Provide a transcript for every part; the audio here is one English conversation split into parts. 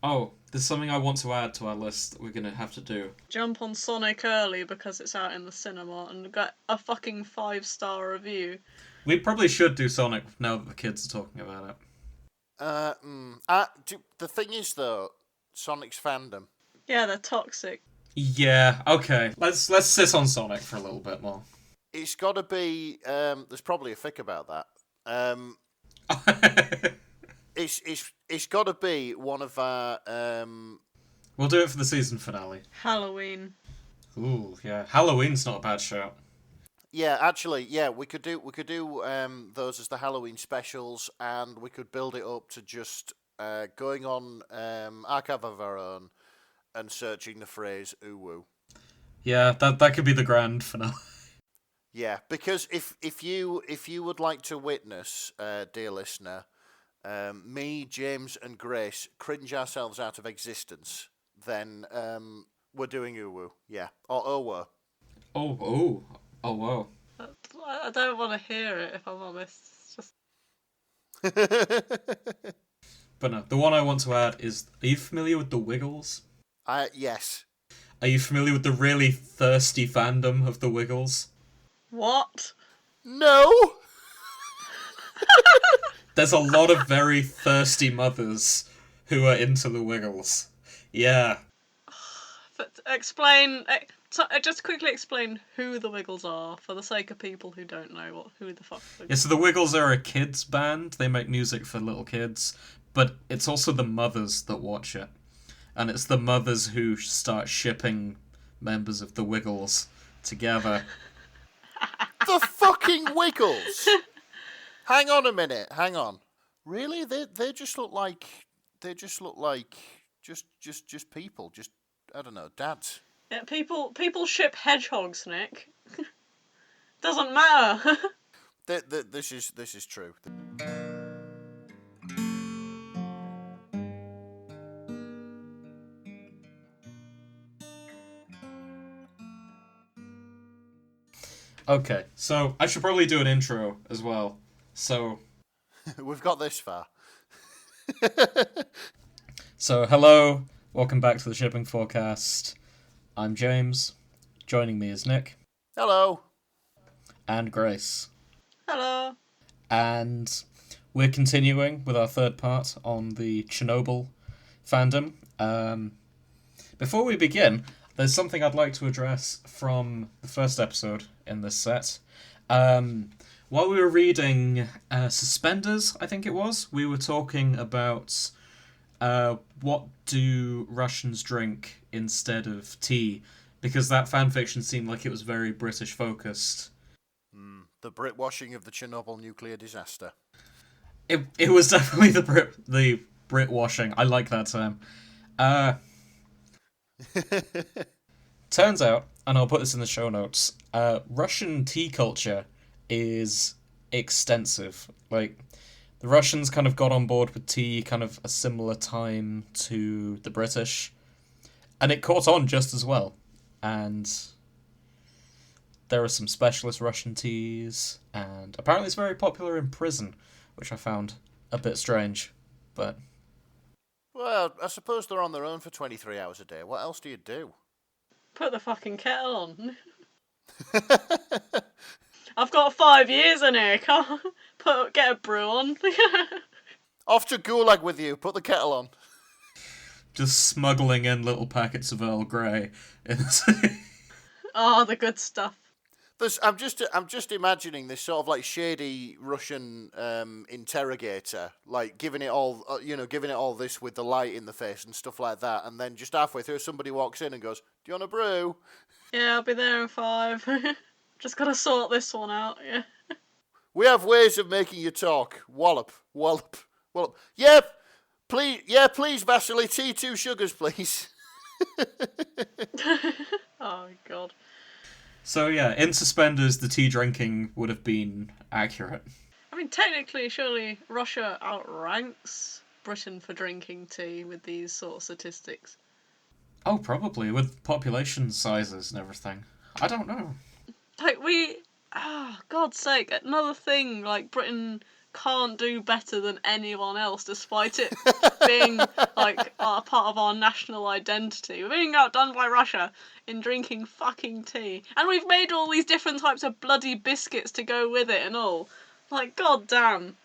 Oh, there's something I want to add to our list that we're gonna have to do. Jump on Sonic early because it's out in the cinema and get a fucking 5-star review. We probably should do Sonic now that the kids are talking about it. The thing is, though, Sonic's fandom. Yeah, they're toxic. Yeah, okay. Let's sit on Sonic for a little bit more. It's got to be. There's probably a fic about that. It's got to be one of our. We'll do it for the season finale. Halloween. Ooh, yeah. Halloween's not a bad shout. Yeah, actually, yeah, we could do those as the Halloween specials, and we could build it up to just going on Archive of Our Own and searching the phrase "uwu." Yeah, that could be the grand finale. Yeah, because if you would like to witness, dear listener, me, James, and Grace cringe ourselves out of existence, then we're doing uwu. Yeah, or owo. Oh, whoa. I don't want to hear it, if I'm honest. It's just... But no, the one I want to add is, are you familiar with the Wiggles? Yes. Are you familiar with the really thirsty fandom of the Wiggles? What? No! There's a lot of very thirsty mothers who are into the Wiggles. Yeah. But just quickly explain who the Wiggles are, for the sake of people who don't know who the fuck the Yeah, so the Wiggles are a kids band. They make music for little kids, but it's also the mothers that watch it. And it's the mothers who start shipping members of the Wiggles together. The fucking Wiggles! Hang on a minute, hang on. Really? They just look like just people, just I don't know, dads. Yeah, people ship hedgehogs, Nick. Doesn't matter. This is true. Okay, so I should probably do an intro as well. So, We've got this far. hello, welcome back to the Shipping Forecast. I'm James. Joining me is Nick. Hello. And Grace. Hello. And we're continuing with our third part on the Chernobyl fandom. Before we begin, there's something I'd like to address from the first episode in this set. While we were reading Suspenders, I think it was, we were talking about what do Russians drink instead of tea, because that fanfiction seemed like it was very British focused. The Brit washing of the Chernobyl nuclear disaster. It was definitely the Brit washing. I like that term. Turns out, and I'll put this in the show notes, Russian tea culture is extensive. Like, the Russians kind of got on board with tea kind of a similar time to the British, and it caught on just as well. And there are some specialist Russian teas, and apparently it's very popular in prison, which I found a bit strange, but... Well, I suppose they're on their own for 23 hours a day. What else do you do? Put the fucking kettle on. I've got 5 years in here. Get a brew on. Off to Gulag with you. Put the kettle on. Just smuggling in little packets of Earl Grey. Oh, the good stuff. I'm just imagining this sort of like shady Russian interrogator, like giving it all this with the light in the face and stuff like that, and then just halfway through somebody walks in and goes, "Do you want a brew?" Yeah, I'll be there in 5. Just gotta sort this one out. Yeah. We have ways of making you talk. Wallop, wallop, wallop. Yep. Please, Vasily, tea, 2 sugars, please. Oh god. So yeah, in Suspenders, the tea drinking would have been accurate. I mean, technically, surely Russia outranks Britain for drinking tea with these sort of statistics. Oh, probably, with population sizes and everything. I don't know. Like, God's sake, another thing, like, Britain can't do better than anyone else, despite it being like a part of our national identity. We're being outdone by Russia in drinking fucking tea, and we've made all these different types of bloody biscuits to go with it and all. Like, god damn.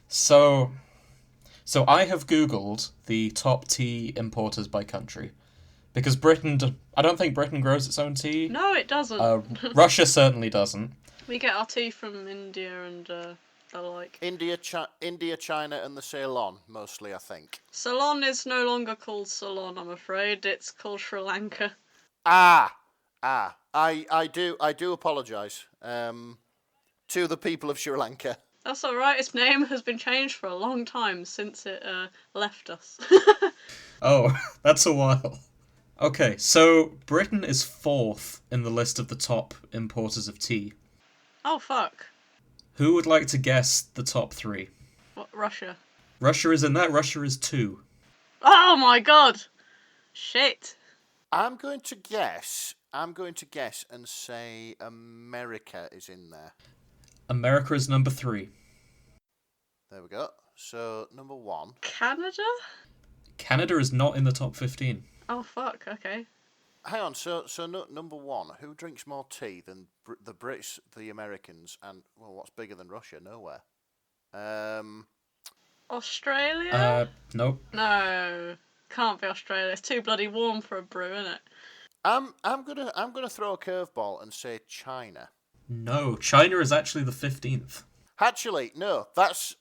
So I have Googled the top tea importers by country. Because I don't think Britain grows its own tea. No, it doesn't. Russia certainly doesn't. We get our tea from India and the like. India, China, and the Ceylon, mostly, I think. Ceylon is no longer called Ceylon, I'm afraid. It's called Sri Lanka. I do apologise to the people of Sri Lanka. That's alright, its name has been changed for a long time since it left us. Oh, that's a while. Okay, so Britain is 4th in the list of the top importers of tea. Oh, fuck. Who would like to guess the top 3? What, Russia? Russia is in that. Russia is 2. Oh my god! Shit. I'm going to guess and say America is in there. America is number 3. There we go. So, number 1. Canada? Canada is not in the top 15. Oh, fuck, okay. Hang on, so number 1, who drinks more tea than the Brits, the Americans, and, well, what's bigger than Russia? Nowhere. Australia? Nope. No, can't be Australia. It's too bloody warm for a brew, isn't it? I'm gonna throw a curveball and say China. No, China is actually the 15th. Actually, no, that's...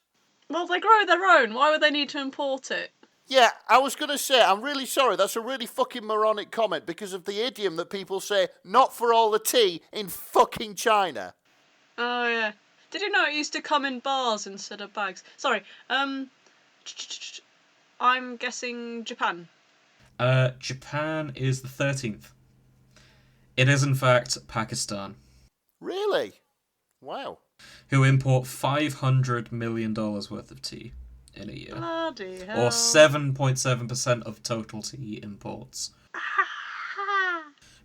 Well, they grow their own. Why would they need to import it? Yeah, I was going to say, I'm really sorry, that's a really fucking moronic comment because of the idiom that people say, not for all the tea in fucking China. Oh, yeah. Did you know it used to come in bars instead of bags? Sorry, I'm guessing Japan. Japan is the 13th. It is, in fact, Pakistan. Really? Wow. Who import $500 million worth of tea in a year. Bloody hell. Or 7.7% of total tea imports.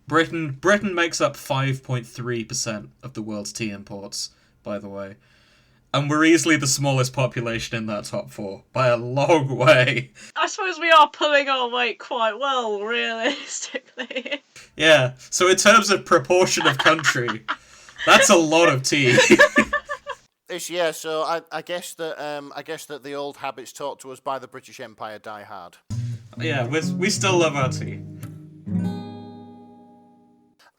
Britain makes up 5.3% of the world's tea imports, by the way. And we're easily the smallest population in that top 4, by a long way. I suppose we are pulling our weight quite well, realistically. Yeah, so in terms of proportion of country, that's a lot of tea. Yeah, so I guess that the old habits taught to us by the British Empire die hard. Yeah, we still love our tea.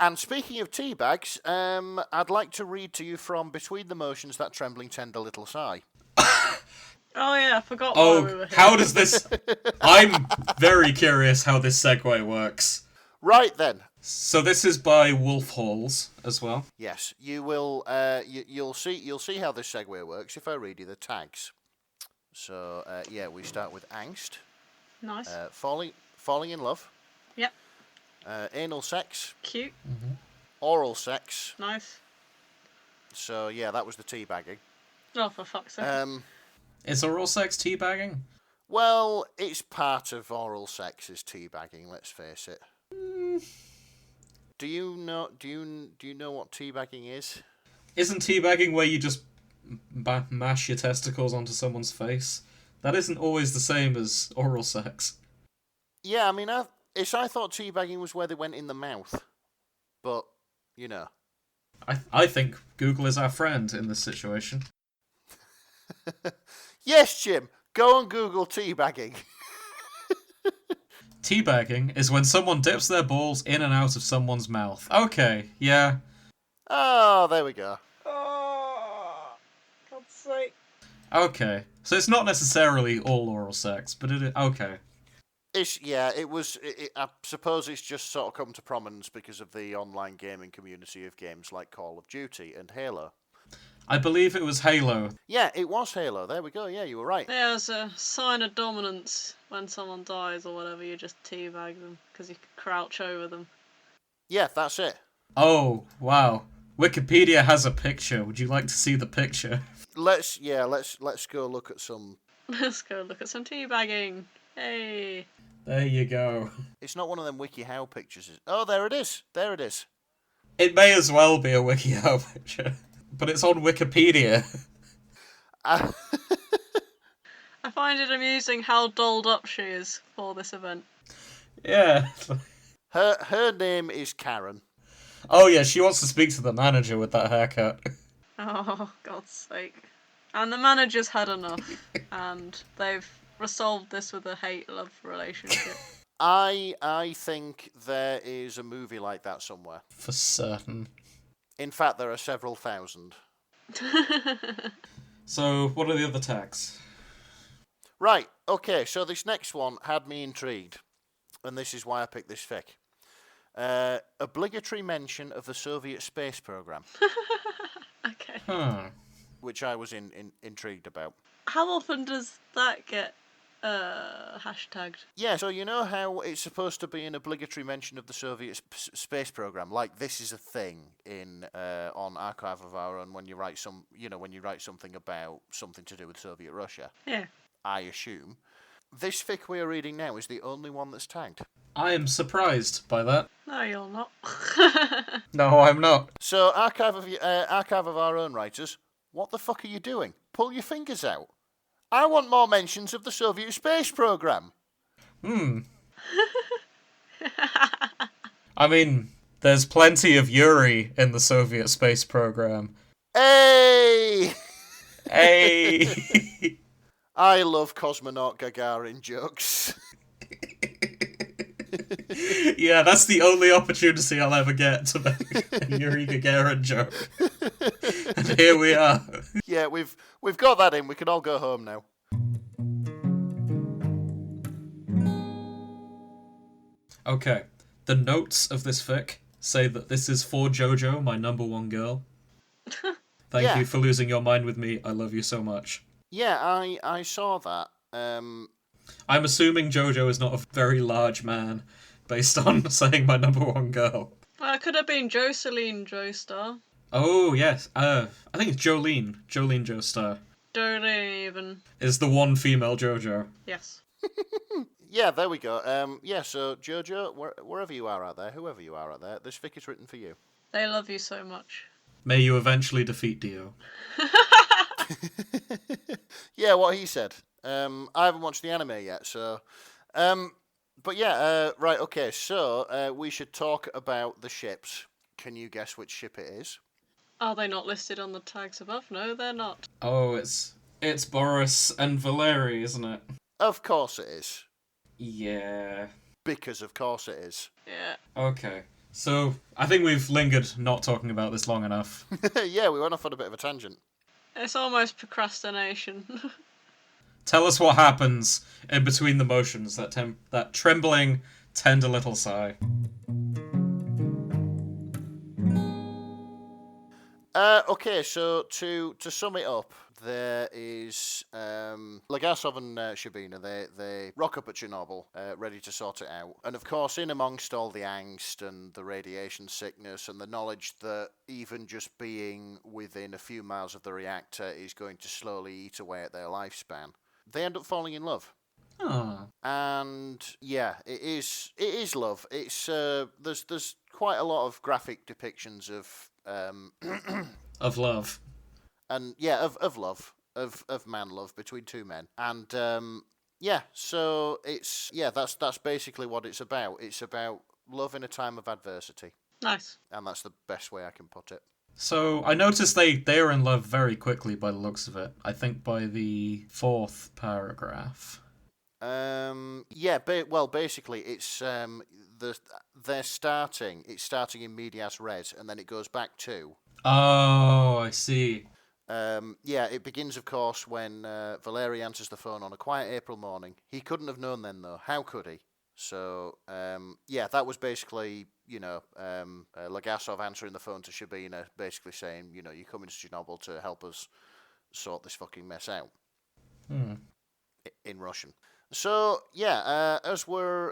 And speaking of tea bags, I'd like to read to you from Between the Motions That Trembling Tender Little Sigh. Oh yeah, I forgot why we were here. How does this... I'm very curious how this segue works. Right then. So this is by Wolf Halls as well. Yes, you will. You'll see how this segue works if I read you the tags. So yeah, we start with angst. Nice. Falling in love. Yep. Anal sex. Cute. Mm-hmm. Oral sex. Nice. So yeah, that was the teabagging. Oh, for fuck's sake. Is oral sex teabagging? Well, it's part of oral sex is teabagging. Let's face it. Do you know what teabagging is? Isn't teabagging where you just mash your testicles onto someone's face? That isn't always the same as oral sex. Yeah, I mean, I thought teabagging was where they went in the mouth, but you know. I think Google is our friend in this situation. Yes, Jim. Go and Google teabagging. Teabagging is when someone dips their balls in and out of someone's mouth. Okay, yeah. Oh, there we go. Oh, God's sake. Okay, so it's not necessarily all oral sex, but it is... Okay. I suppose it's just sort of come to prominence because of the online gaming community of games like Call of Duty and Halo. I believe it was Halo. Yeah, it was Halo. There we go. Yeah, you were right. Yeah, it's a sign of dominance when someone dies or whatever. You just teabag them because you can crouch over them. Yeah, that's it. Oh, wow. Wikipedia has a picture. Would you like to see the picture? Let's go look at some. Let's go look at some teabagging. Hey. There you go. It's not one of them WikiHow pictures. Oh, there it is. There it is. It may as well be a WikiHow picture, but it's on Wikipedia. I, I find it amusing how dolled up she is for this event. Yeah. her name is Karen. Oh yeah, she wants to speak to the manager with that haircut. Oh, God's sake. And the manager's had enough, and they've resolved this with a hate-love relationship. I think there is a movie like that somewhere. For certain. In fact, there are several thousand. So, what are the other tags? Right, okay, so this next one had me intrigued, and this is why I picked this fic. Obligatory mention of the Soviet space program, Okay. Huh. which I was intrigued about. How often does that get hashtagged? Yeah, so you know how it's supposed to be an obligatory mention of the Soviet space program, like this is a thing in on Archive of Our Own when you write something about something to do with Soviet Russia. Yeah. I assume this fic we are reading now is the only one that's tagged. I am surprised by that. No, you're not. No, I'm not. So Archive of Our Own writers, what the fuck are you doing? Pull your fingers out. I want more mentions of the Soviet space program. I mean, there's plenty of Yuri in the Soviet space program. Hey! Hey! I love cosmonaut Gagarin jokes. Yeah, that's the only opportunity I'll ever get to make a Yuri Gagarin joke. And here we are. Yeah, we've got that in. We can all go home now. Okay, the notes of this fic say that this is for Jojo, my number one girl. Thank Yeah. you for losing your mind with me. I love you so much. Yeah, I saw that. I'm assuming Jojo is not a very large man, based on saying my number one girl. Well, it could have been Jocelyn Joestar. Oh, yes. I think it's Jolene. Jolene Joestar Don't even. is the one female Jojo. Yes. Yeah, there we go. Yeah, so Jojo, wherever you are out there, whoever you are out there, this fic is written for you. They love you so much. May you eventually defeat Dio. Yeah, what he said. I haven't watched the anime yet, so. But yeah, right, okay, so we should talk about the ships. Can you guess which ship it is? Are they not listed on the tags above? No, they're not. Oh, it's Boris and Valeri, isn't it? Of course it is. Yeah. Because of course it is. Yeah. Okay. So, I think we've lingered not talking about this long enough. Yeah, we went off on a bit of a tangent. It's almost procrastination. Tell us what happens in between the motions, that trembling, tender little sigh. Okay, so to sum it up, there is Legasov and Shabina. They rock up at Chernobyl, ready to sort it out. And of course, in amongst all the angst and the radiation sickness and the knowledge that even just being within a few miles of the reactor is going to slowly eat away at their lifespan, they end up falling in love. Oh. And yeah, it is love. It's there's quite a lot of graphic depictions of Of love. and yeah, of love, of man love between two men. And yeah, so that's basically what it's about. It's about love in a time of adversity. Nice. And that's the best way I can put it. So, I noticed they are in love very quickly by the looks of it. I think by the 4th paragraph. Yeah, well, basically, it's it's starting in medias res, and then it goes back to. Oh, I see. Yeah, it begins, of course, when Valeri answers the phone on a quiet April morning. He couldn't have known then, though. How could he? So, yeah, that was basically, Legasov answering the phone to Shabina, basically saying, you're coming to Chernobyl to help us sort this fucking mess out. In Russian. So yeah, as we're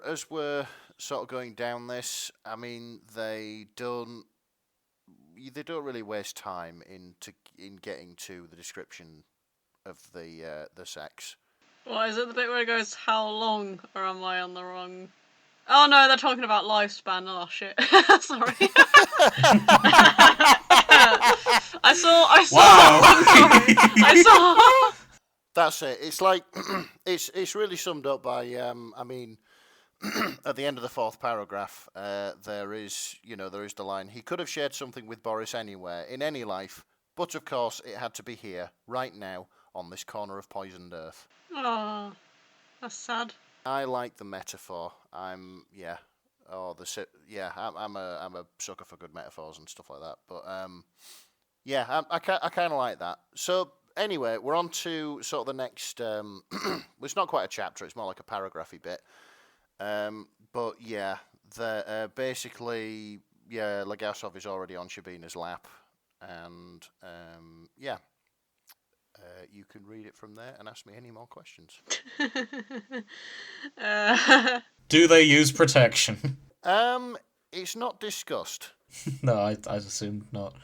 sort of going down this, I mean they don't really waste time in getting to the description of the sex. What is it? The bit where it goes, "How long?" Or am I on the wrong? Oh no, they're talking about lifespan. Oh shit. Sorry. Wow. I saw. That's it. It's like it's really summed up by I mean, at the end of the fourth paragraph, there is the line: he could have shared something with Boris anywhere, in any life, but of course it had to be here, right now, on this corner of poisoned earth. Oh, that's sad. I like the metaphor. I'm a sucker for good metaphors and stuff like that. But I kind of like that. So anyway, we're on to sort of the next. Well, it's not quite a chapter; it's more like a paragraphy bit. But yeah, basically, Legasov is already on Shabina's lap, and you can read it from there and ask me any more questions. Do they use protection? It's not discussed. No, I assumed not.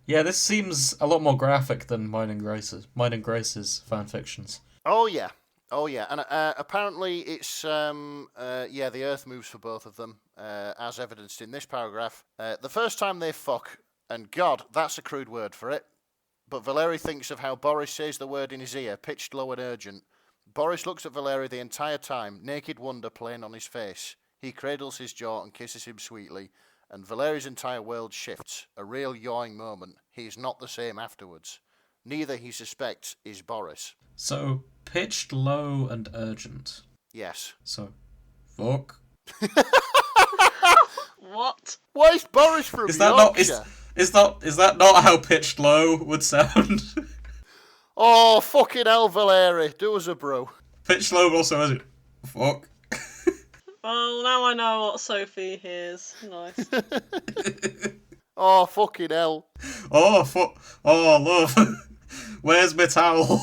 Yeah, this seems a lot more graphic than Mine and Grace's fan fictions. Oh yeah, and apparently it's the Earth moves for both of them, as evidenced in this paragraph. The first time they fuck, and God, that's a crude word for it. But Valeri thinks of how Boris says the word in his ear, pitched low and urgent. Boris looks at Valeri the entire time, naked wonder plain on his face. He cradles his jaw and kisses him sweetly, and Valeri's entire world shifts, a real yawing moment. He is not the same afterwards. Neither, he suspects, is Boris. So, pitched low and urgent. Yes. So, fuck. What? Why is Boris from Yorkshire? Is that not how pitched low would sound? Oh, fucking hell, Valeri. Do us a bro. Pitched low also has it. Fuck. Well, now I know what Sophie hears. Nice. Oh, fucking hell. Oh, fuck. Oh, love. Where's my towel?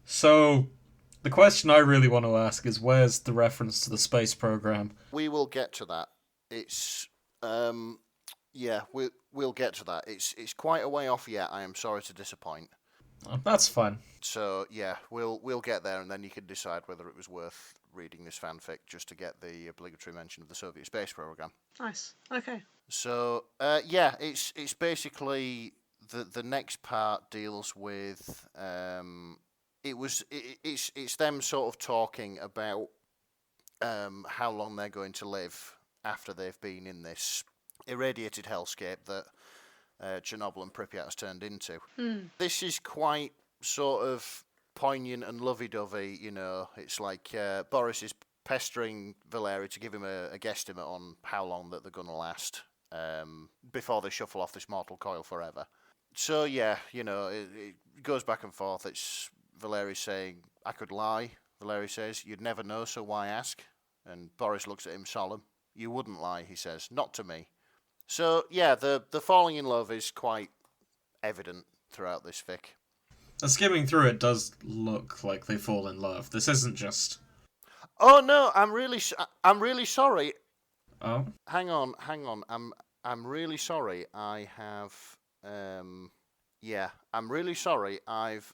So, the question I really want to ask is, where's the reference to the space program? We will get to that. It's we'll get to that. It's quite a way off yet. I am sorry to disappoint. Oh, that's fine. So yeah, we'll get there, and then you can decide whether it was worth reading this fanfic just to get the obligatory mention of the Soviet space program. Nice. Okay. So it's basically the next part deals with it's them sort of talking about how long they're going to live after they've been in this irradiated hellscape that Chernobyl and Pripyat has turned into. This is quite sort of poignant and lovey-dovey, It's like Boris is pestering Valeri to give him a guesstimate on how long that they're going to last before they shuffle off this mortal coil forever. So yeah, it goes back and forth. It's Valeri saying, I could lie. Valeri says, you'd never know, so why ask? And Boris looks at him solemn. You wouldn't lie, he says, not to me. So yeah, the falling in love is quite evident throughout this fic. Skimming through it does look like they fall in love. This isn't just... Oh no, I'm really sorry. Oh? Hang on. I'm really sorry. I have I'm really sorry. I've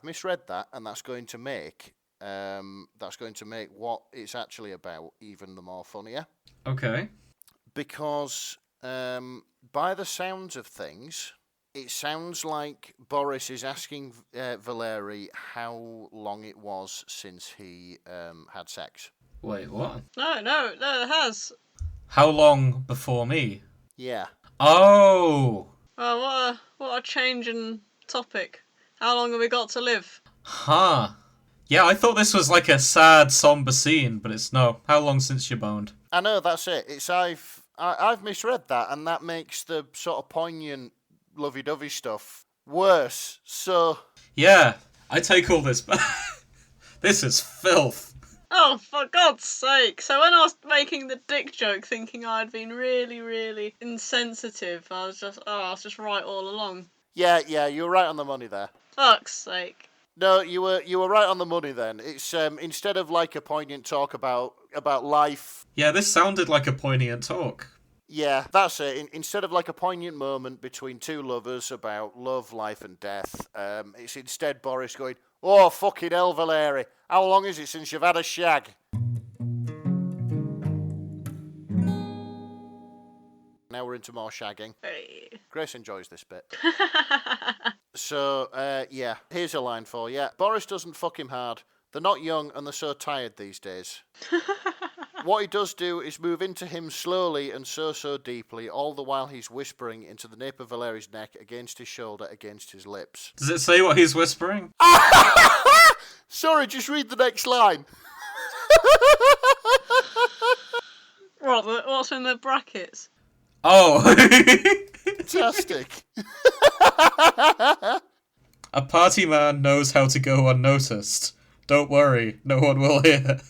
misread that, and that's going to make what it's actually about even the more funnier. Okay. Because by the sounds of things, it sounds like Boris is asking Valeri how long it was since he had sex. Wait, what? No, it has. How long before me? Yeah. Oh! Oh, what a change in topic. How long have we got to live? Huh. Yeah, I thought this was like a sad, somber scene, but it's no. How long since you boned? I know, that's it. I've misread that, and that makes the sort of poignant lovey-dovey stuff worse. So yeah, I take all this back. This is filth. Oh, for God's sake. So when I was making the dick joke thinking I'd been really, really insensitive, I was just right all along. Yeah, you were right on the money there. Fuck's sake. No, you were right on the money then. It's instead of like a poignant talk about life. Yeah, this sounded like a poignant talk. Yeah, that's it. Instead of like a poignant moment between two lovers about love, life, and death, it's instead Boris going, "Oh, fucking hell, Valeri, how long is it since you've had a shag?" into more shagging. Hey. Grace enjoys this bit. So, yeah, here's a line for you. Boris doesn't fuck him hard. They're not young and they're so tired these days. What he does do is move into him slowly and so deeply, all the while he's whispering into the nape of Valeri's neck, against his shoulder, against his lips. Does it say what he's whispering? Sorry, just read the next line. What's in the brackets? Oh! Fantastic. A party man knows how to go unnoticed. Don't worry, no one will hear.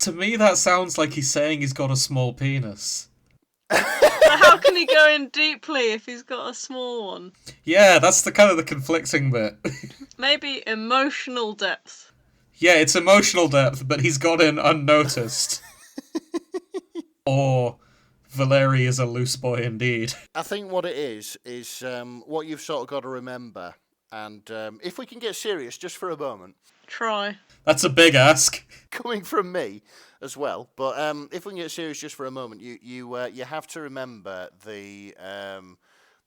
To me, that sounds like he's saying he's got a small penis. But how can he go in deeply if he's got a small one? Yeah, that's the kind of the conflicting bit. Maybe emotional depth. Yeah, it's emotional depth, but he's got in unnoticed. Or Valeri is a loose boy indeed. I think what it is what you've sort of got to remember. And if we can get serious just for a moment. Try. That's a big ask. Coming from me as well. But if we can get serious just for a moment, you have to remember the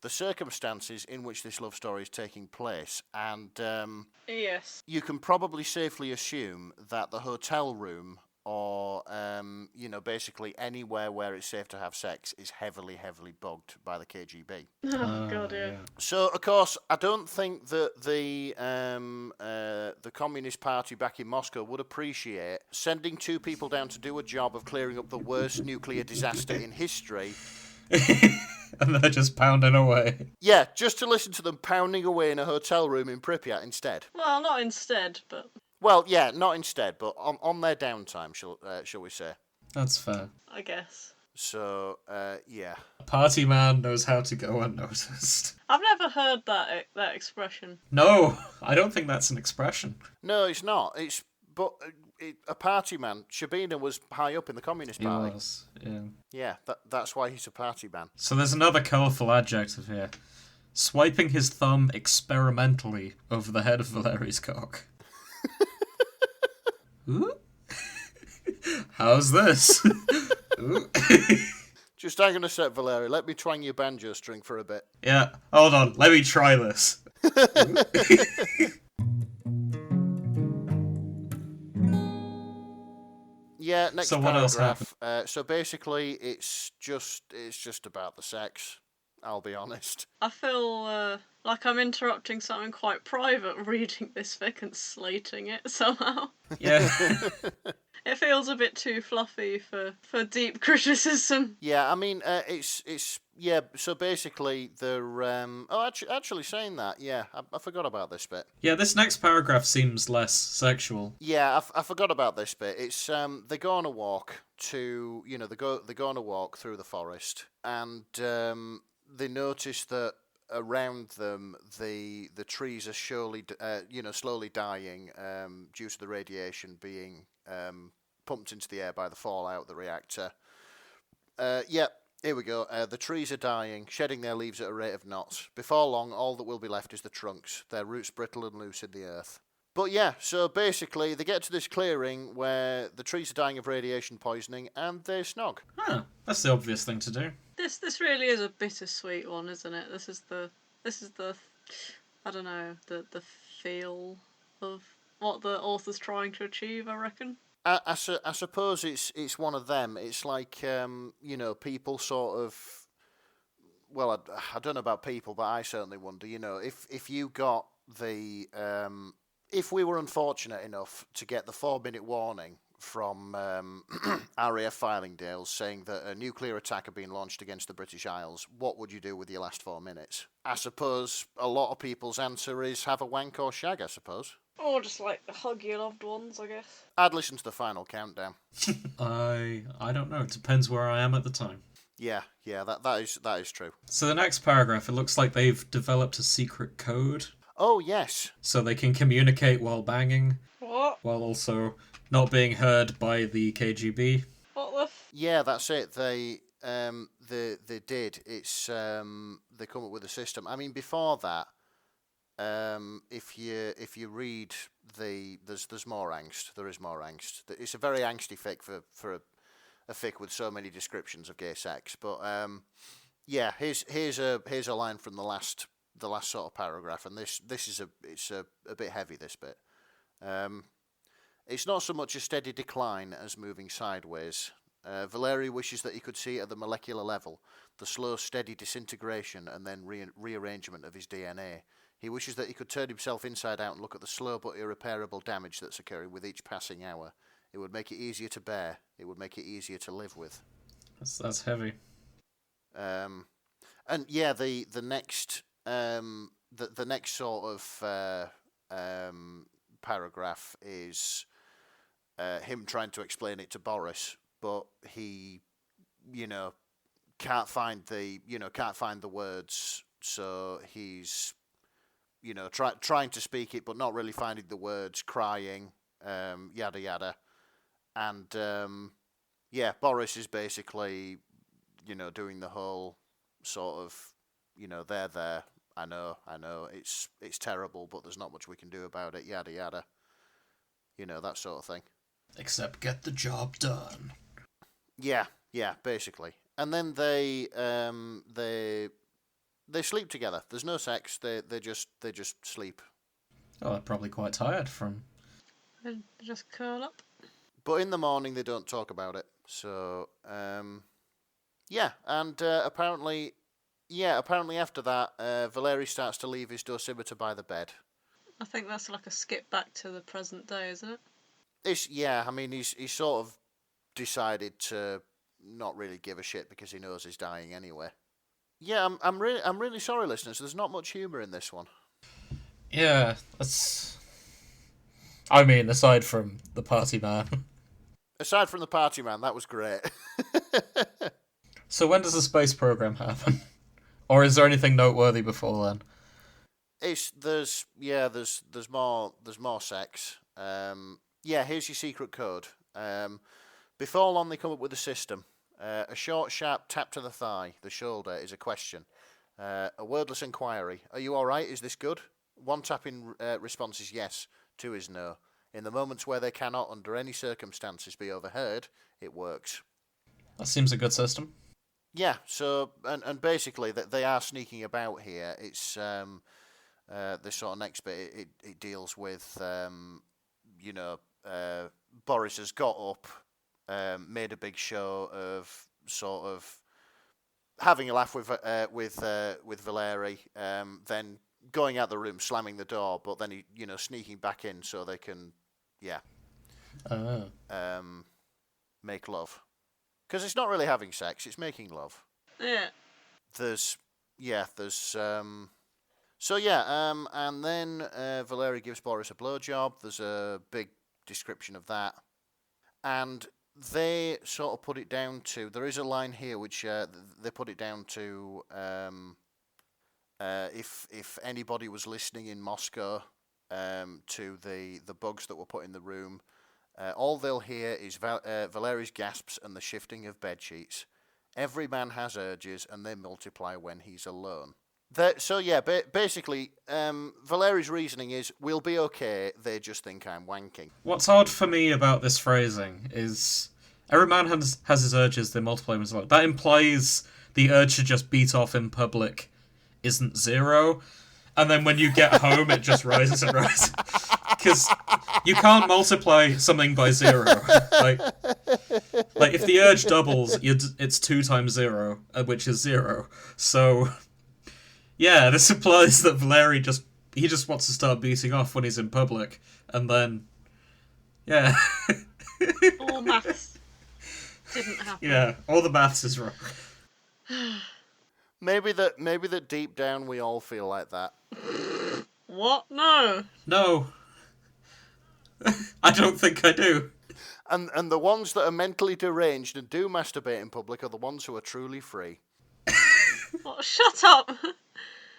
circumstances in which this love story is taking place. And Yes. you can probably safely assume that the hotel room or, basically anywhere where it's safe to have sex is heavily bugged by the KGB. Oh, God, yeah. So, of course, I don't think that the Communist Party back in Moscow would appreciate sending two people down to do a job of clearing up the worst nuclear disaster in history. And they're just pounding away. Yeah, just to listen to them pounding away in a hotel room in Pripyat instead. Well, not instead, but... Well, yeah, not instead, but on their downtime, shall we say. That's fair. I guess. So, yeah. A party man knows how to go unnoticed. I've never heard that expression. No, I don't think that's an expression. No, it's not. But a party man. Shabina was high up in the Communist He Party. was, yeah. Yeah, that's why he's a party man. So there's another colourful adjective here. Swiping his thumb experimentally over the head of Valeri's cock. Ooh. How's this? Ooh. Just hang on a sec, Valerie. Let me twang your banjo string for a bit. Yeah, hold on. Let me try this. Yeah, next So what else paragraph. So basically, it's just about the sex. I'll be honest. I feel like I'm interrupting something quite private reading this fic and slating it somehow. Yeah. It feels a bit too fluffy for deep criticism. Yeah, I mean, it's yeah. So basically, they're actually saying that. Yeah, I forgot about this bit. Yeah, this next paragraph seems less sexual. Yeah, I forgot about this bit. It's they go on a walk to they go on a walk through the forest, and they notice that around them the trees are slowly dying due to the radiation being pumped into the air by the fallout of the reactor. Yeah, here we go. The trees are dying, shedding their leaves at a rate of knots. Before long, all that will be left is the trunks, their roots brittle and loose in the earth. But yeah, so basically they get to this clearing where the trees are dying of radiation poisoning and they snog. Huh, that's the obvious thing to do. This really is a bittersweet one, isn't it? This is the I don't know, the feel of what the author's trying to achieve, I reckon. I suppose it's one of them. It's like people sort of. Well, I don't know about people, but I certainly wonder. If you got the if we were unfortunate enough to get the 4-minute warning from RAF Fylingdales saying that a nuclear attack had been launched against the British Isles, what would you do with your last 4 minutes? I suppose a lot of people's answer is have a wank or shag, I suppose. Or just like hug your loved ones, I guess. I'd listen to the final countdown. I don't know. It depends where I am at the time. Yeah, that is true. So the next paragraph, it looks like they've developed a secret code. Oh, yes. So they can communicate while banging, What? while also not being heard by the KGB. What the Yeah, that's it. They did. It's they come up with a system. I mean, before that, if you read there's more angst. There is more angst. It's a very angsty fic for thick with so many descriptions of gay sex. But yeah, here's a line from the last sort of paragraph, and this is a bit heavy, this bit. It's not so much a steady decline as moving sideways. Valeri wishes that he could see at the molecular level the slow, steady disintegration and then rearrangement of his DNA. He wishes that he could turn himself inside out and look at the slow but irreparable damage that's occurring with each passing hour. It would make it easier to bear. It would make it easier to live with. That's heavy. And yeah, the next the next sort of paragraph is him trying to explain it to Boris, but he, can't find the words, so he's, trying to speak it, but not really finding the words, crying, yada yada, and yeah, Boris is basically, doing the whole sort of, there. I know, it's terrible, but there's not much we can do about it, yada yada. That sort of thing. Except get the job done. Yeah, basically. And then they sleep together. There's no sex. They just sleep. Oh, they're probably quite tired from. They just curl up. But in the morning they don't talk about it. So yeah, and apparently after that, Valeri starts to leave his dosimeter by the bed. I think that's like a skip back to the present day, isn't it? I mean, he's sort of decided to not really give a shit because he knows he's dying anyway. Yeah, I'm really sorry, listeners. There's not much humour in this one. Yeah, that's. I mean, aside from the party man. Aside from the party man, that was great. So when does the space program happen? Or is there anything noteworthy before then? There's more sex. Yeah, here's your secret code. Before long, they come up with a system. A short, sharp tap to the thigh, the shoulder, is a question. A wordless inquiry. Are you all right? Is this good? One tap in response is yes. Two is no. In the moments where they cannot, under any circumstances, be overheard, it works. That seems a good system. Yeah. So and basically they are sneaking about here. It's this sort of next bit. It deals with Boris has got up, made a big show of sort of having a laugh with Valeri, then going out the room, slamming the door, but then he sneaking back in so they can make love, because it's not really having sex, it's making love. Yeah. And then Valeri gives Boris a blowjob. There's a big description of that. And they sort of put it down to, there is a line here which they put it down to, if anybody was listening in Moscow to the bugs that were put in the room, all they'll hear is Valeri's gasps and the shifting of bedsheets. Every man has urges, and they multiply when he's alone. Basically, Valeri's reasoning is, we'll be okay, they just think I'm wanking. What's odd for me about this phrasing is, every man has his urges, they multiply when he's alone. That implies the urge to just beat off in public isn't zero, and then when you get home, it just rises and rises. Because you can't multiply something by zero. Like if the urge doubles, it's 2 times 0, which is 0. So, yeah, this implies that Valeri just wants to start beating off when he's in public, and then, yeah. All maths didn't happen. Yeah, all the maths is wrong. Maybe that deep down we all feel like that. What? No. No. I don't think I do. And the ones that are mentally deranged and do masturbate in public are the ones who are truly free. Oh, shut up.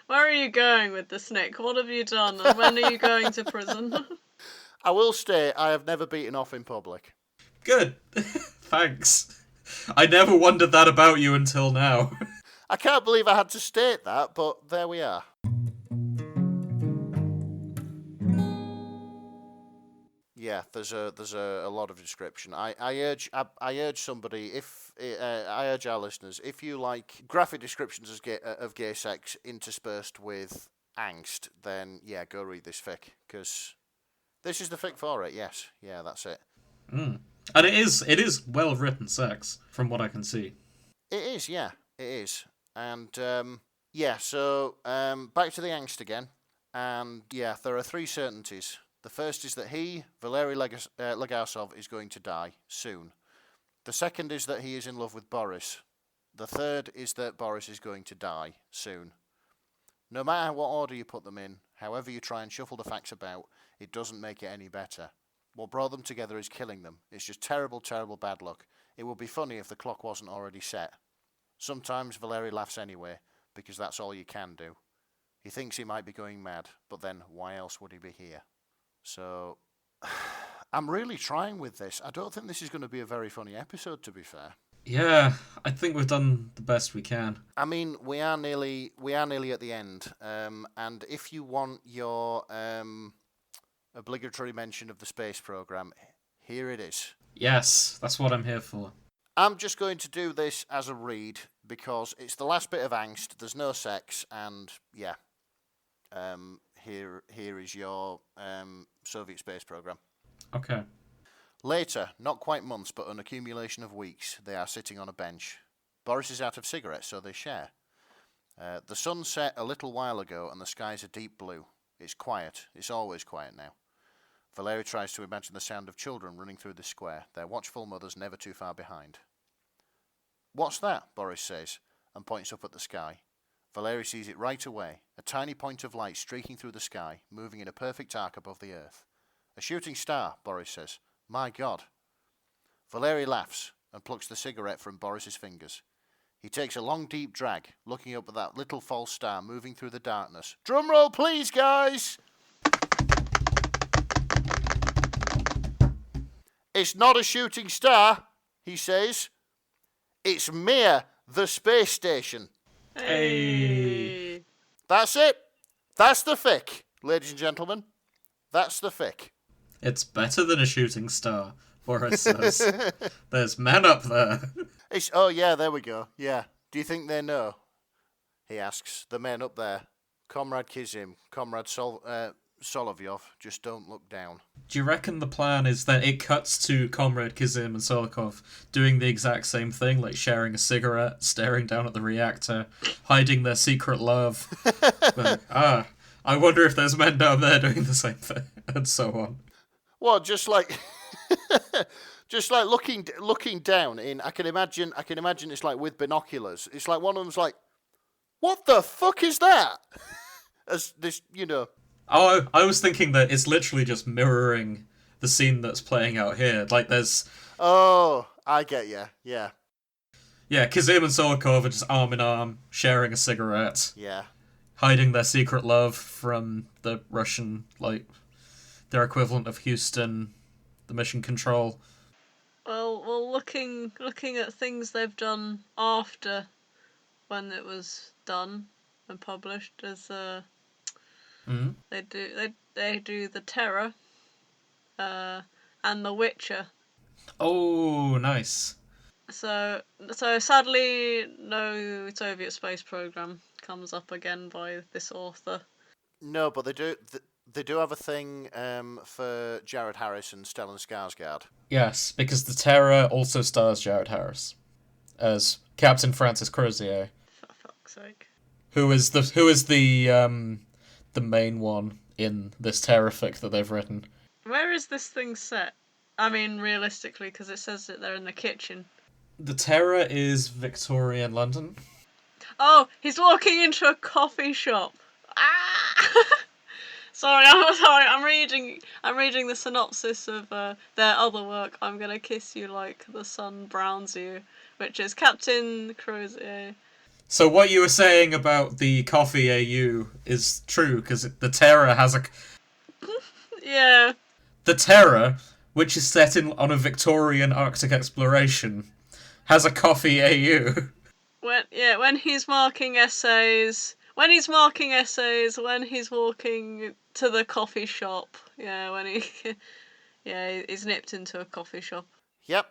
Where are you going with this, Nick? What have you done? And when are you going to prison? I will state I have never beaten off in public. Good. Thanks. I never wondered that about you until now. I can't believe I had to state that, but there we are. Yeah, there's a lot of description. I urge somebody, if I urge our listeners, if you like graphic descriptions of gay sex interspersed with angst, then yeah, go read this fic, because this is the fic for it. Yes, yeah, that's it. Mm. And it is well written sex from what I can see. It is, yeah, it is, and yeah. So back to the angst again, and yeah, there are three certainties. The first is that Valery Legasov, is going to die soon. The second is that he is in love with Boris. The third is that Boris is going to die soon. No matter what order you put them in, however you try and shuffle the facts about, it doesn't make it any better. What brought them together is killing them. It's just terrible, terrible bad luck. It would be funny if the clock wasn't already set. Sometimes Valery laughs anyway, because that's all you can do. He thinks he might be going mad, but then why else would he be here? So, I'm really trying with this. I don't think this is going to be a very funny episode, to be fair. Yeah, I think we've done the best we can. I mean, we are nearly at the end. And if you want your obligatory mention of the space program, here it is. Yes, that's what I'm here for. I'm just going to do this as a read because it's the last bit of angst. There's no sex, and yeah. Here is your Soviet space program. Okay. Later, not quite months, but an accumulation of weeks, they are sitting on a bench. Boris is out of cigarettes, so they share. The sun set a little while ago, and the skies are deep blue. It's quiet. It's always quiet now. Valery tries to imagine the sound of children running through the square, their watchful mothers never too far behind. "What's that?" Boris says, and points up at the sky. Valery sees it right away, a tiny point of light streaking through the sky, moving in a perfect arc above the earth. "A shooting star," Boris says. "My God." Valery laughs and plucks the cigarette from Boris's fingers. He takes a long, deep drag, looking up at that little false star moving through the darkness. "Drum roll, please, guys!" "It's not a shooting star," he says. "It's Mir, the space station." Hey. That's it. That's the fic, ladies and gentlemen. That's the fic. It's better than a shooting star, Boris says. There's men up there. Oh, yeah, there we go. Yeah. "Do you think they know?" he asks. "The men up there. Comrade Kizim, Comrade Solovyov, just don't look down." Do you reckon the plan is that it cuts to Comrade Kizim and Solikov doing the exact same thing, like sharing a cigarette, staring down at the reactor, hiding their secret love? Like, I wonder if there's men down there doing the same thing, and so on. Well, just like looking down in. I can imagine it's like with binoculars. It's like one of them's like, "What the fuck is that?" As this, Oh, I was thinking that it's literally just mirroring the scene that's playing out here. Like, there's... Oh, I get you. Yeah. Yeah, Kazim and Solikov are just arm in arm, sharing a cigarette. Yeah. Hiding their secret love from the Russian, like, their equivalent of Houston, the Mission Control. Well, looking at things they've done after when it was done and published, as they do The Terror, and The Witcher. Oh, nice. So sadly, no Soviet space program comes up again by this author. No, but they do have a thing for Jared Harris and Stellan Skarsgård. Yes, because The Terror also stars Jared Harris as Captain Francis Crozier. For fuck's sake. Who is the main one in this Terror fic that they've written. Where is this thing set? I mean, realistically, because it says that they're in the kitchen. The Terror is Victorian London. Oh, he's walking into a coffee shop. Ah! Sorry. I'm reading the synopsis of their other work, I'm Gonna Kiss You Like the Sun Browns You, which is Captain Crozier. So what you were saying about the coffee AU is true, because the Terror has a... Yeah. The Terror, which is set on a Victorian Arctic exploration, has a coffee AU. When he's marking essays, when he's walking to the coffee shop, when he Yeah, he's nipped into a coffee shop. Yep,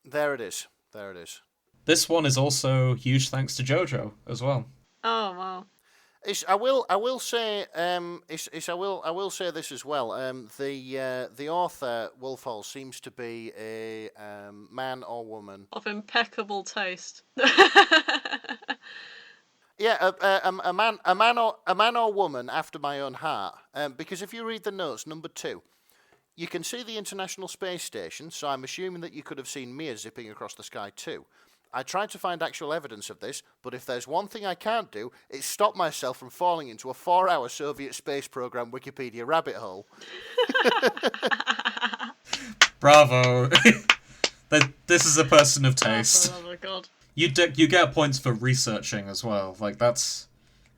there it is. There it is. This one is also huge thanks to Jojo as well. Oh wow. I will say I will say this as well. The author Wolf Hall seems to be a man or woman. Of impeccable taste. Yeah, a man or woman after my own heart. Because if you read the notes, number 2, you can see the International Space Station. So I'm assuming that you could have seen Mir zipping across the sky too. I tried to find actual evidence of this, but if there's one thing I can't do, it's stop myself from falling into a 4-hour Soviet space program Wikipedia rabbit hole. Bravo! This is a person of taste. Oh my god. You get points for researching as well. Like, that's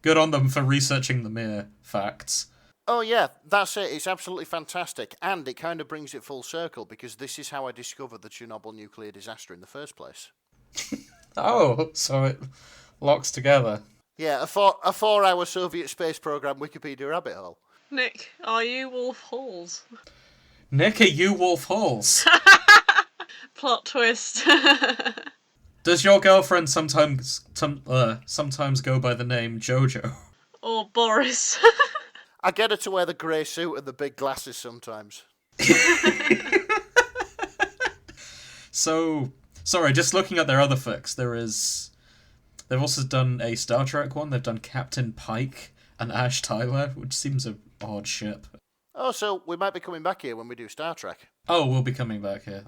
good on them for researching the mere facts. Oh yeah, that's it. It's absolutely fantastic, and it kind of brings it full circle because this is how I discovered the Chernobyl nuclear disaster in the first place. Oh, so it locks together. Yeah, a 4-hour Soviet space program Wikipedia rabbit hole. Nick, are you Wolf Halls? Nick, are you Wolf Halls? Plot twist. Does your girlfriend sometimes go by the name Jojo? Or Boris. I get her to wear the grey suit and the big glasses sometimes. So, sorry, just looking at their other fics, they've also done a Star Trek one. They've done Captain Pike and Ash Tyler, which seems an odd ship. Oh, so we might be coming back here when we do Star Trek. Oh, we'll be coming back here.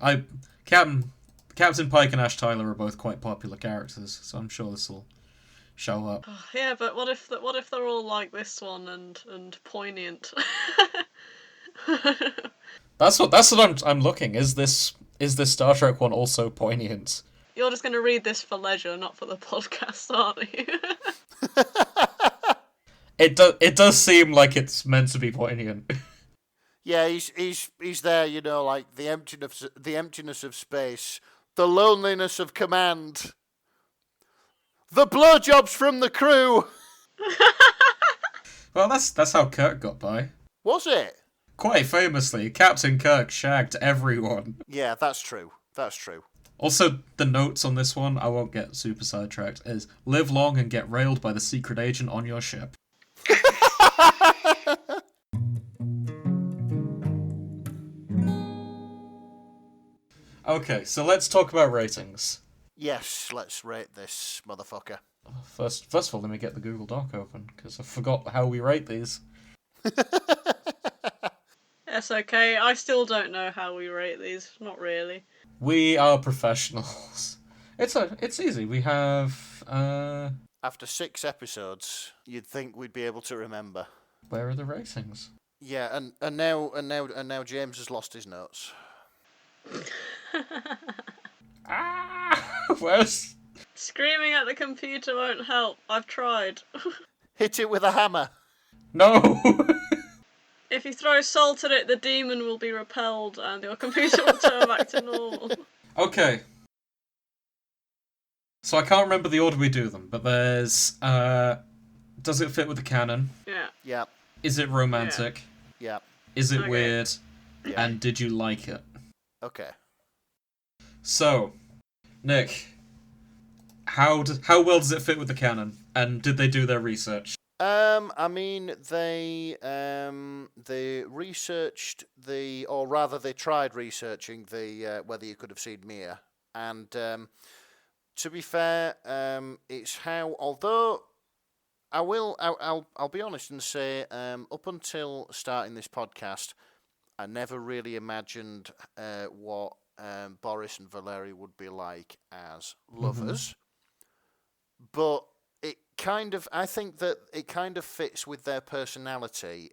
Captain Pike and Ash Tyler are both quite popular characters, so I'm sure this will show up. Yeah, but what if they're all like this one and poignant? That's what I'm looking. Is this Star Trek one also poignant? You're just going to read this for leisure, not for the podcast, aren't you? It does seem like it's meant to be poignant. Yeah, he's there, you know, like the emptiness of space, the loneliness of command, the blowjobs from the crew. Well, that's how Kirk got by. Was it? Quite famously, Captain Kirk shagged everyone. Yeah, that's true. That's true. Also, the notes on this one, I won't get super sidetracked, is live long and get railed by the secret agent on your ship. Okay, so let's talk about ratings. Yes, let's rate this motherfucker. First of all, let me get the Google Doc open, because I forgot how we rate these. That's okay. I still don't know how we rate these. Not really. We are professionals. It's easy. We have After 6 episodes, you'd think we'd be able to remember. where are the ratings? Yeah, and now James has lost his notes. Where's Screaming at the computer won't help. I've tried. Hit it with a hammer. no? If you throw salt at it, the demon will be repelled and your computer will turn back to normal. Okay. So I can't remember the order we do them, but there's does it fit with the canon? Yeah. Yeah, Is it romantic? yeah. Is it Okay. weird? Yeah. And did you like it? Okay. So, Nick, how well does it fit with the canon? And did they do their research? I mean, they researched or rather, they tried researching the whether you could have seen Mia, and to be fair, it's how. Although I'll be honest and say, up until starting this podcast, I never really imagined what Boris and Valerie would be like as lovers, but. I think that it kind of fits with their personality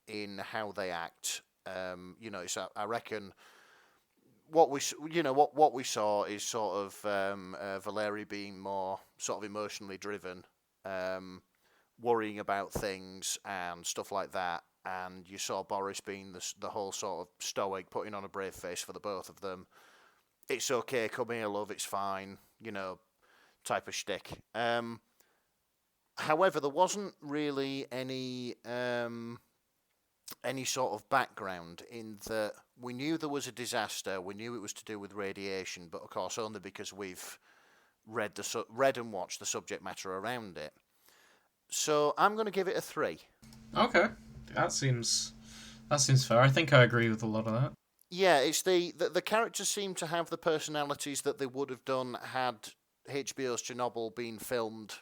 in how they act. I reckon what we saw is sort of Valerie being more sort of emotionally driven, worrying about things and stuff like that, and you saw Boris being the whole sort of stoic, putting on a brave face for the both of them. It's okay, come here, love, it's fine, type of shtick. However, there wasn't really any any sort of background in that we knew there was a disaster, we knew it was to do with radiation, but of course only because we've read and watched the subject matter around it. So I'm going to give it a 3. Okay, that seems fair. I think I agree with a lot of that. Yeah, it's the characters seem to have the personalities that they would have done had HBO's Chernobyl been filmed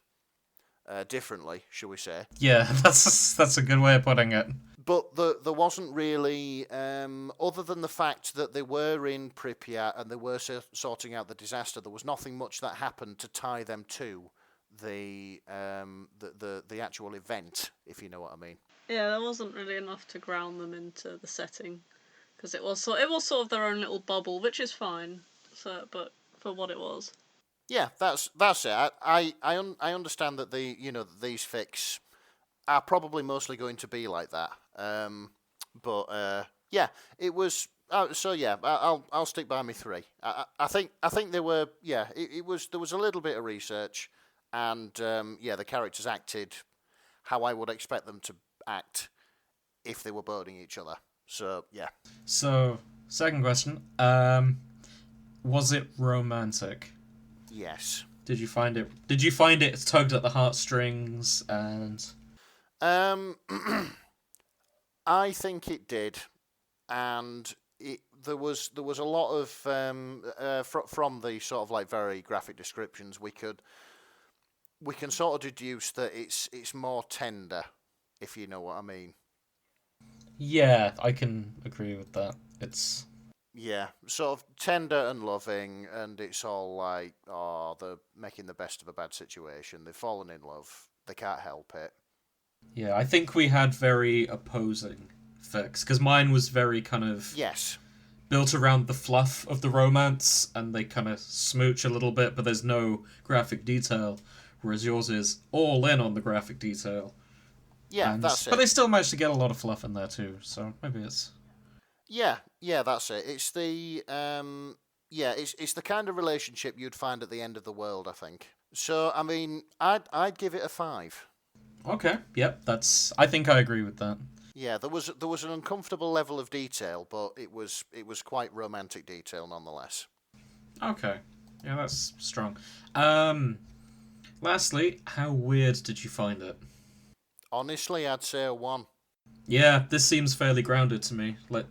differently, shall we say. Yeah, that's a good way of putting it. But there wasn't really, other than the fact that they were in Pripyat and they were sorting out the disaster, there was nothing much that happened to tie them to the actual event, if you know what I mean. Yeah, there wasn't really enough to ground them into the setting, because it was sort of their own little bubble, which is fine. So, but for what it was. Yeah, that's it. I understand that these fics are probably mostly going to be like that. But yeah, it was. So yeah, I'll stick by me 3. I think they were. Yeah, it was. There was a little bit of research, and yeah, the characters acted how I would expect them to act if they were boning each other. So yeah. So, second question. Was it romantic? Yes. Did you find it tugged at the heartstrings and? I think it did, and there was a lot of from the sort of like very graphic descriptions we can sort of deduce that it's more tender, if you know what I mean. Yeah, I can agree with that. It's Yeah, sort of tender and loving, and it's all like, oh, they're making the best of a bad situation. They've fallen in love. They can't help it. yeah. I think we had very opposing fics because mine was very kind of Yes. built around the fluff of the romance, and they kind of smooch a little bit, but there's no graphic detail. Whereas yours is all in on the graphic detail. Yeah, that's it. But they still managed to get a lot of fluff in there too, so maybe it's. Yeah, that's it. It's the it's the kind of relationship you'd find at the end of the world, I think. So I mean, I'd give it a 5. Okay, yep, I think I agree with that. Yeah, there was an uncomfortable level of detail, but it was quite romantic detail nonetheless. Okay, yeah, that's strong. Lastly, how weird did you find it? Honestly, I'd say a 1. Yeah, this seems fairly grounded to me. Like,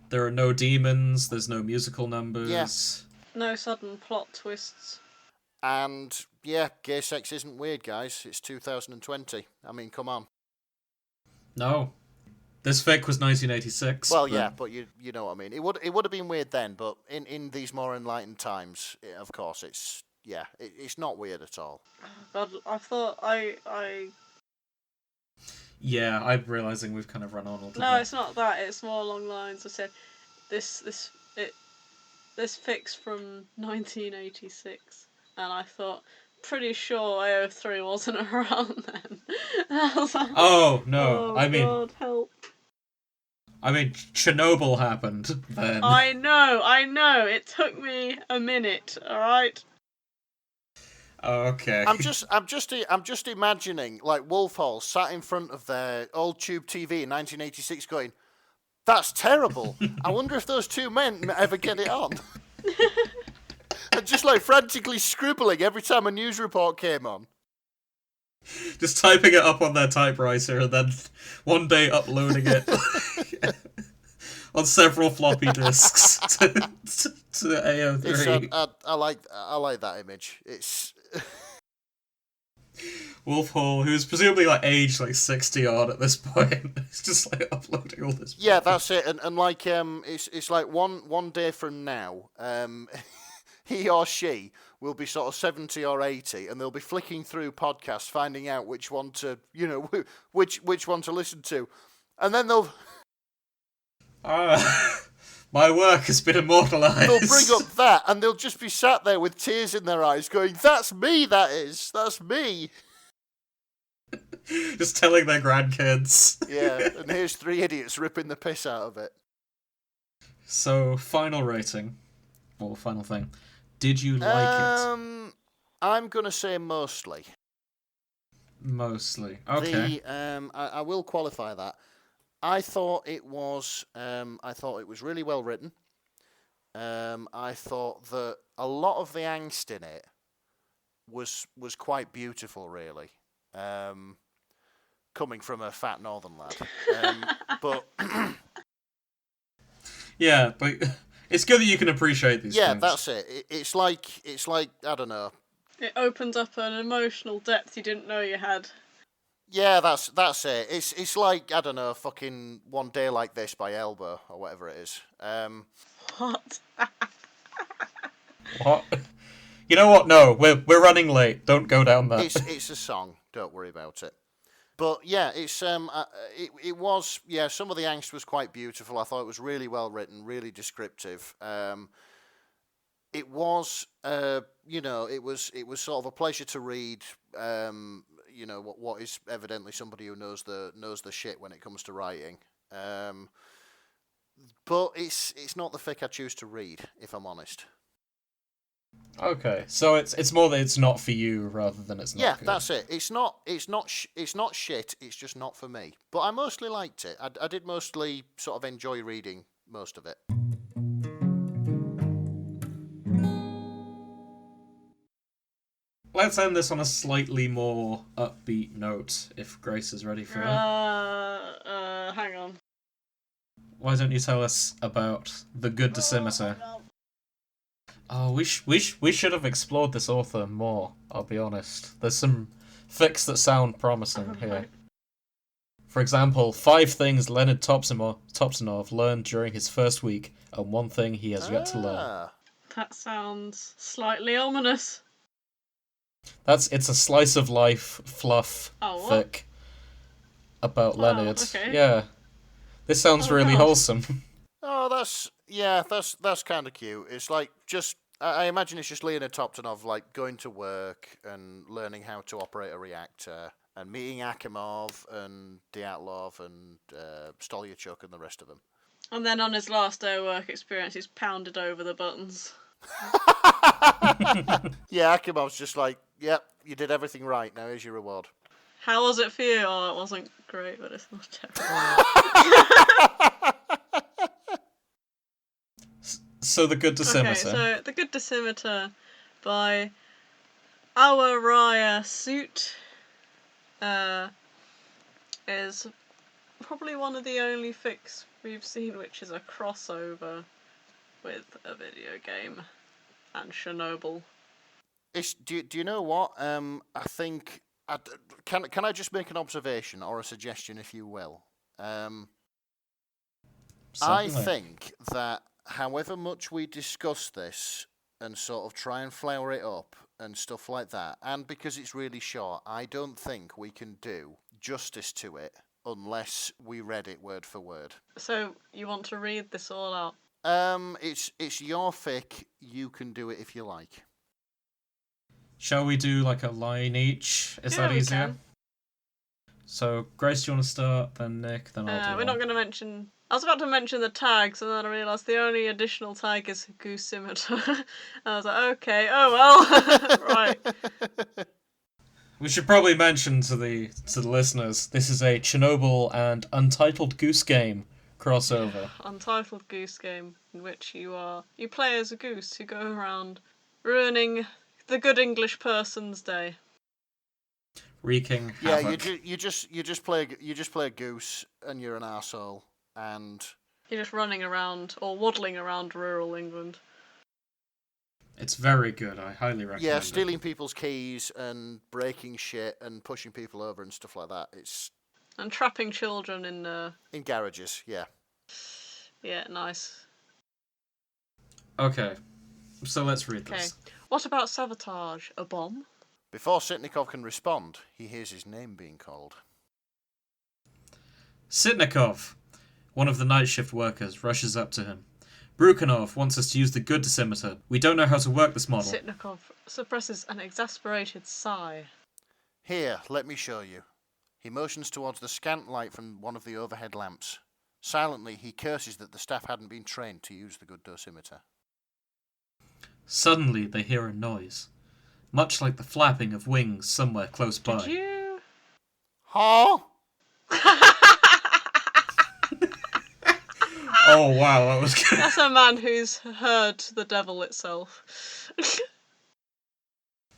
there are no demons, there's no musical numbers. Yeah. No sudden plot twists. And yeah, gay sex isn't weird, guys. It's 2020. I mean, come on. No. This fic was 1986. Well, yeah, but you know what I mean. It would have been weird then, but in these more enlightened times, of course, it's not weird at all. God, I thought I. Yeah, I'm realising we've kind of run on a little No, bit. it's not that. It's more along the lines. I said, this fics from 1986, and I thought, pretty sure AO3 wasn't around then. I was like, Oh no! oh, I mean, God, help! Chernobyl happened then. I know. It took me a minute. All right. Okay. I'm just imagining like Wolf Hall sat in front of their old tube TV in 1986, going, "That's terrible. I wonder if those two men ever get it on." And just like frantically scribbling every time a news report came on. Just typing it up on their typewriter and then one day uploading it on several floppy disks to AO3. I like that image. It's Wolf Hall, who's presumably like aged like 60 odd at this point, is just like uploading all this. yeah, that's it. And like it's like one day from now, he or she will be sort of 70 or 80, and they'll be flicking through podcasts, finding out which one to which one to listen to, and then they'll my work has been immortalised. they'll bring up that, and they'll just be sat there with tears in their eyes, going, "That's me. That's me." Just telling their grandkids. Yeah, and here's 3 idiots ripping the piss out of it. So, final rating, or final thing. Did you like it? I'm gonna say mostly. Mostly. Okay. I will qualify that. I thought it was really well written. I thought that a lot of the angst in it was quite beautiful, really. Coming from a fat northern lad. But yeah, but it's good that you can appreciate these yeah, things. that's it. It's like I don't know. It opens up an emotional depth you didn't know you had. Yeah, that's it. It's like, I don't know, fucking One Day Like This by Elbow or whatever it is. What? What? You know what? No, we're running late. Don't go down that. It's a song. Don't worry about it. But yeah, it's it was, yeah. Some of the angst was quite beautiful. I thought it was really well written, really descriptive. It was, it was sort of a pleasure to read. What is evidently somebody who knows the shit when it comes to writing. But it's not the fic I choose to read, if I'm honest. Okay, so it's more that it's not for you rather than it's not. Yeah, good. that's it. It's not shit. It's just not for me. But I mostly liked it. I did mostly sort of enjoy reading most of it. Let's end this on a slightly more upbeat note, if Grace is ready for it. Hang on. Why don't you tell us about The Good Decimeter? Oh, we should have explored this author more, I'll be honest. There's some fics that sound promising here. For example, 5 things Leonard Topsonov learned during his first week, and 1 thing he has yet to learn. That sounds slightly ominous. It's a slice of life fluff fic about Leonard. Okay. Yeah. This sounds really wholesome. Oh, that's kind of cute. It's like I imagine it's just Leonid Toptonov like going to work and learning how to operate a reactor and meeting Akimov and Dyatlov and Stolyachuk and the rest of them. And then on his last day of work experience, he's pounded over the buttons. Yeah, Akimov's just like, yep, you did everything right. Now here's your reward. How was it for you? Oh, it wasn't great, but it's not terrible. So The Good Decimeter. Okay, so The Good Decimeter by Awaraya Suit is probably one of the only fics we've seen which is a crossover with a video game and Chernobyl. Do you know what? I think can I just make an observation or a suggestion, if you will? I think that however much we discuss this and sort of try and flower it up and stuff like that, and because it's really short, I don't think we can do justice to it unless we read it word for word. So you want to read this all out? It's your fic. You can do it if you like. Shall we do like a line each? Is that easier? Can. So, Grace, do you want to start? Then Nick, then I'll do We're not going to mention... I was about to mention the tags, and then I realised the only additional tag is Goose Scimitar. I was like, okay, oh well. Right. We should probably mention to the listeners, this is a Chernobyl and Untitled Goose game crossover. Untitled Goose game, in which you play as a goose who go around ruining the good English person's day. Wreaking havoc. Yeah, you just play a goose and you're an arsehole and you're just running around or waddling around rural England. It's very good. I highly recommend it. Yeah, stealing people's keys and breaking shit and pushing people over and stuff like that. And trapping children in garages. Yeah. Yeah, nice. Okay, so let's read this. What about sabotage? A bomb? Before Sitnikov can respond, he hears his name being called. Sitnikov, one of the night shift workers, rushes up to him. Brukhanov wants us to use the good decimeter. We don't know how to work this model. Sitnikov suppresses an exasperated sigh. Here, let me show you. He motions towards the scant light from one of the overhead lamps. Silently, he curses that the staff hadn't been trained to use the good dosimeter. Suddenly, they hear a noise, much like the flapping of wings somewhere close by. Did you? Huh? Oh wow, that was good. That's a man who's heard the devil itself.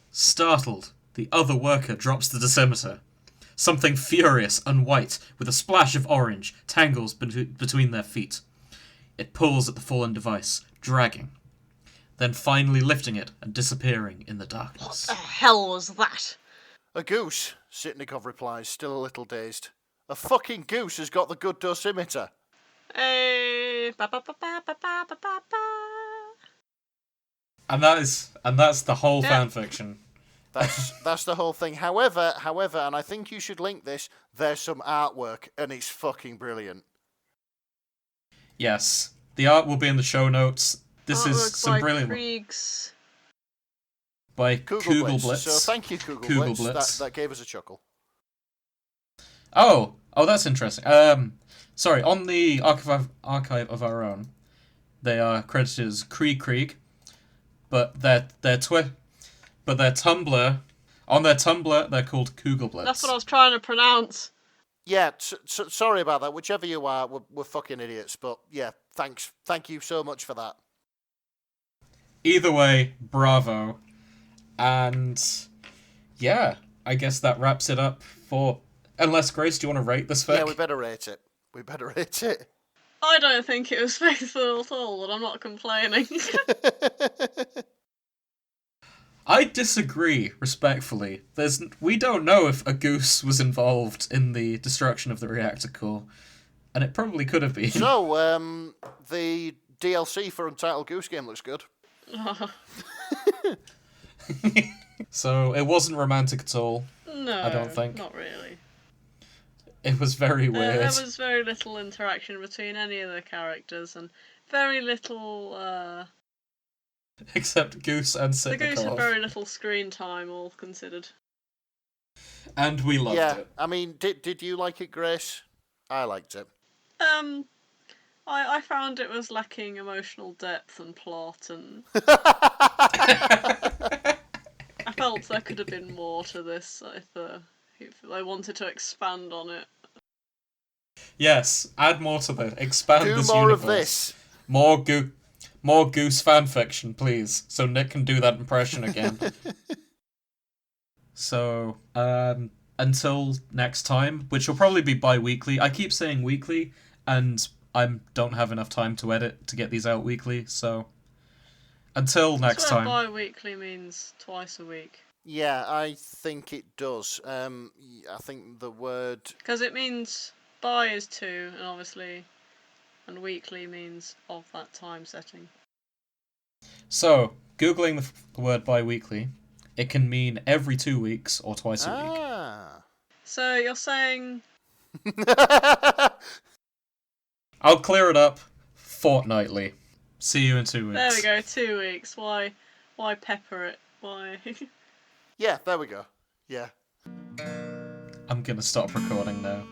Startled, the other worker drops the dosimeter. Something furious and white, with a splash of orange, tangles between their feet. It pulls at the fallen device, dragging, then finally lifting it and disappearing in the darkness. What the hell was that? A goose, Sitnikov replies, still a little dazed. A fucking goose has got the good dosimeter. Hey, ba ba ba ba ba ba ba ba ba. And that's the whole Yeah. fanfiction. That's the whole thing. However, and I think you should link this, there's some artwork, and it's fucking brilliant. Yes, the art will be in the show notes. This is Artwork some by brilliant Kriegs. by Google Blitz. So thank you, Google Google Blitz. Blitz. That gave us a chuckle. Oh, that's interesting. Sorry, on the archive of our own, they are credited as Krieg, but their Tumblr, on their Tumblr, they're called Kugelblitz. That's what I was trying to pronounce. Yeah, sorry about that. Whichever you are, we're fucking idiots. But yeah, thanks. Thank you so much for that. Either way, bravo. And yeah, I guess that wraps it up for... Unless, Grace, do you want to rate this fic? Yeah, we better rate it. I don't think it was faithful at all, but I'm not complaining. I disagree, respectfully. We don't know if a goose was involved in the destruction of the reactor core, and it probably could have been. So, the DLC for Untitled Goose Game looks good. So, it wasn't romantic at all. No, I don't think. Not really. It was very weird. There was very little interaction between any of the characters, and very little, Except Goose and The Goose had Sitnikov. very little screen time, all considered. And we loved it. I mean, did you like it, Grace? I liked it. I found it was lacking emotional depth and plot, and I felt there could have been more to this if they wanted to expand on it. Yes, add more to this. Expand Do this more universe. of this. More Goose fanfiction, please, so Nick can do that impression again. So, until next time, which will probably be bi-weekly. I keep saying weekly, and I don't have enough time to edit to get these out weekly, so... Until next time. Bi-weekly means twice a week. Yeah, I think it does. I think the word... Because it means bi is 2, and obviously... And weekly means of that time setting. So, Googling the word bi-weekly, it can mean every 2 weeks or twice a week. So you're saying... I'll clear it up fortnightly. See you in 2 weeks. There we go, 2 weeks. Why pepper it? Why? Yeah, there we go. Yeah. I'm gonna stop recording now.